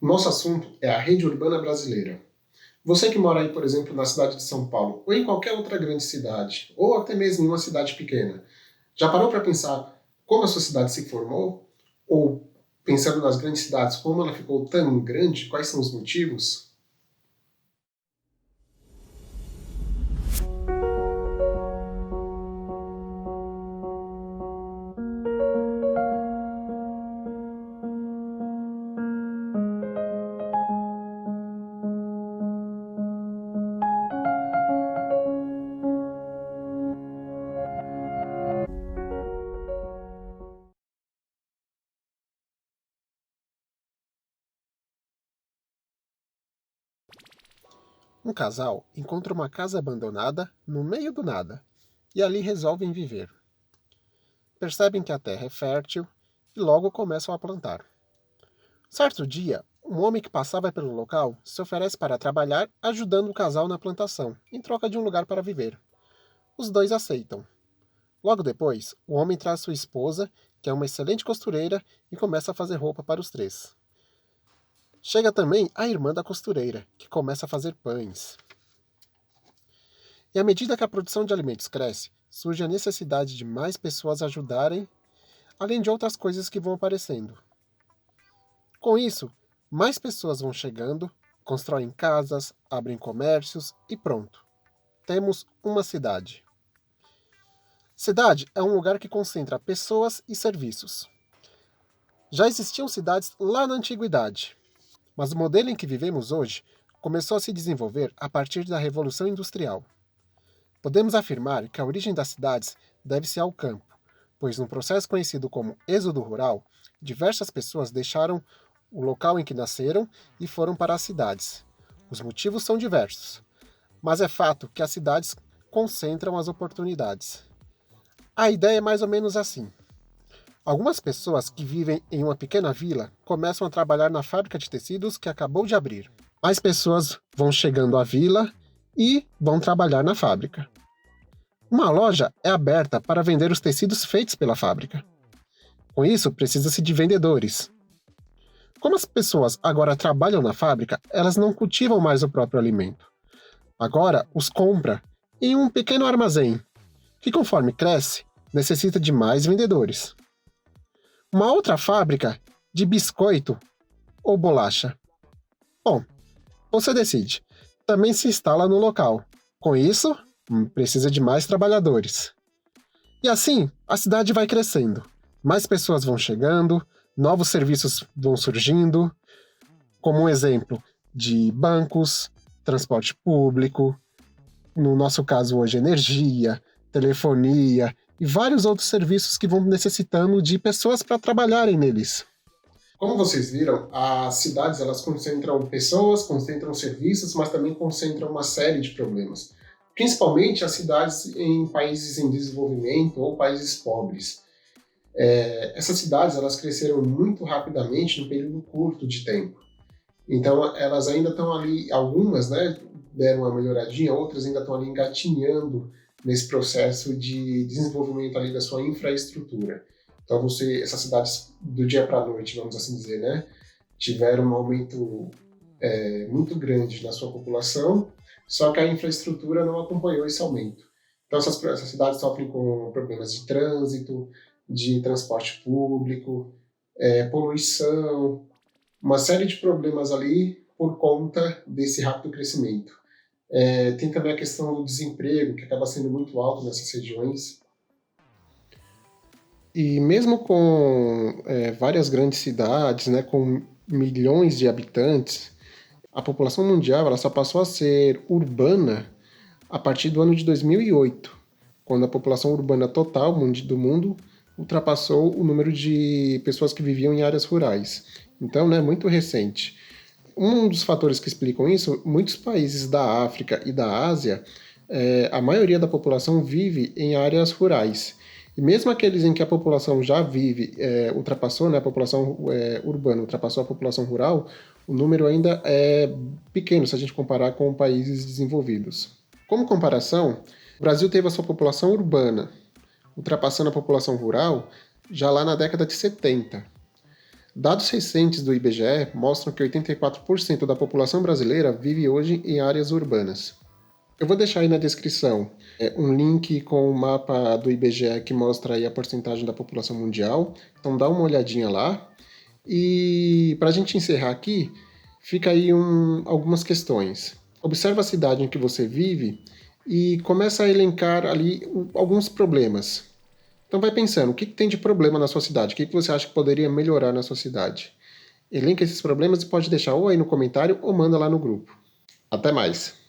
Nosso assunto é a rede urbana brasileira. Você que mora aí, por exemplo, na cidade de São Paulo, ou em qualquer outra grande cidade, ou até mesmo em uma cidade pequena, já parou para pensar como a sua cidade se formou? Ou, pensando nas grandes cidades, como ela ficou tão grande? Quais são os motivos? Um casal encontra uma casa abandonada no meio do nada e ali resolvem viver. Percebem que a terra é fértil e logo começam a plantar. Certo dia, um homem que passava pelo local se oferece para trabalhar ajudando o casal na plantação, em troca de um lugar para viver. Os dois aceitam. Logo depois, o homem traz sua esposa, que é uma excelente costureira, e começa a fazer roupa para os três. Chega também a irmã da costureira, que começa a fazer pães. E à medida que a produção de alimentos cresce, surge a necessidade de mais pessoas ajudarem, além de outras coisas que vão aparecendo. Com isso, mais pessoas vão chegando, constroem casas, abrem comércios e pronto. Temos uma cidade. Cidade é um lugar que concentra pessoas e serviços. Já existiam cidades lá na antiguidade, mas o modelo em que vivemos hoje começou a se desenvolver a partir da Revolução Industrial. Podemos afirmar que a origem das cidades deve-se ao campo, pois num processo conhecido como êxodo rural, diversas pessoas deixaram o local em que nasceram e foram para as cidades. Os motivos são diversos, mas é fato que as cidades concentram as oportunidades. A ideia é mais ou menos assim. Algumas pessoas que vivem em uma pequena vila começam a trabalhar na fábrica de tecidos que acabou de abrir. Mais pessoas vão chegando à vila e vão trabalhar na fábrica. Uma loja é aberta para vender os tecidos feitos pela fábrica. Com isso, precisa-se de vendedores. Como as pessoas agora trabalham na fábrica, elas não cultivam mais o próprio alimento. Agora os compra em um pequeno armazém, que conforme cresce, necessita de mais vendedores. Uma outra fábrica de biscoito ou bolacha. Bom, você decide. Também se instala no local. Com isso, precisa de mais trabalhadores. E assim, a cidade vai crescendo. Mais pessoas vão chegando, novos serviços vão surgindo, como um exemplo de bancos, transporte público, no nosso caso hoje energia, telefonia e vários outros serviços que vão necessitando de pessoas para trabalharem neles. Como vocês viram, as cidades elas concentram pessoas, concentram serviços, mas também concentram uma série de problemas. Principalmente as cidades em países em desenvolvimento ou países pobres. Essas cidades elas cresceram muito rapidamente num período curto de tempo. Então elas ainda estão ali, algumas, né, deram uma melhoradinha, outras ainda estão ali engatinhando nesse processo de desenvolvimento ali da sua infraestrutura. Então essas cidades do dia para a noite, vamos assim dizer, né, tiveram um aumento muito grande na sua população, só que a infraestrutura não acompanhou esse aumento. Então essas cidades sofrem com problemas de trânsito, de transporte público, poluição, uma série de problemas ali por conta desse rápido crescimento. Tem também a questão do desemprego, que acaba sendo muito alto nessas regiões. E mesmo com várias grandes cidades, né, com milhões de habitantes, a população mundial ela só passou a ser urbana a partir do ano de 2008, quando a população urbana total do mundo ultrapassou o número de pessoas que viviam em áreas rurais. Então, né, muito recente. Um dos fatores que explicam isso, muitos países da África e da Ásia, a maioria da população vive em áreas rurais. E mesmo aqueles em que a população já vive, ultrapassou, né, a população urbana ultrapassou a população rural, o número ainda é pequeno se a gente comparar com países desenvolvidos. Como comparação, o Brasil teve a sua população urbana ultrapassando a população rural já lá na década de 70. Dados recentes do IBGE mostram que 84% da população brasileira vive hoje em áreas urbanas. Eu vou deixar aí na descrição um link com o mapa do IBGE que mostra aí a porcentagem da população mundial. Então dá uma olhadinha lá. E para a gente encerrar aqui, fica aí algumas questões. Observa a cidade em que você vive e começa a elencar ali alguns problemas. Então vai pensando, o que tem de problema na sua cidade? O que você acha que poderia melhorar na sua cidade? Elenca esses problemas e pode deixar ou aí no comentário ou manda lá no grupo. Até mais!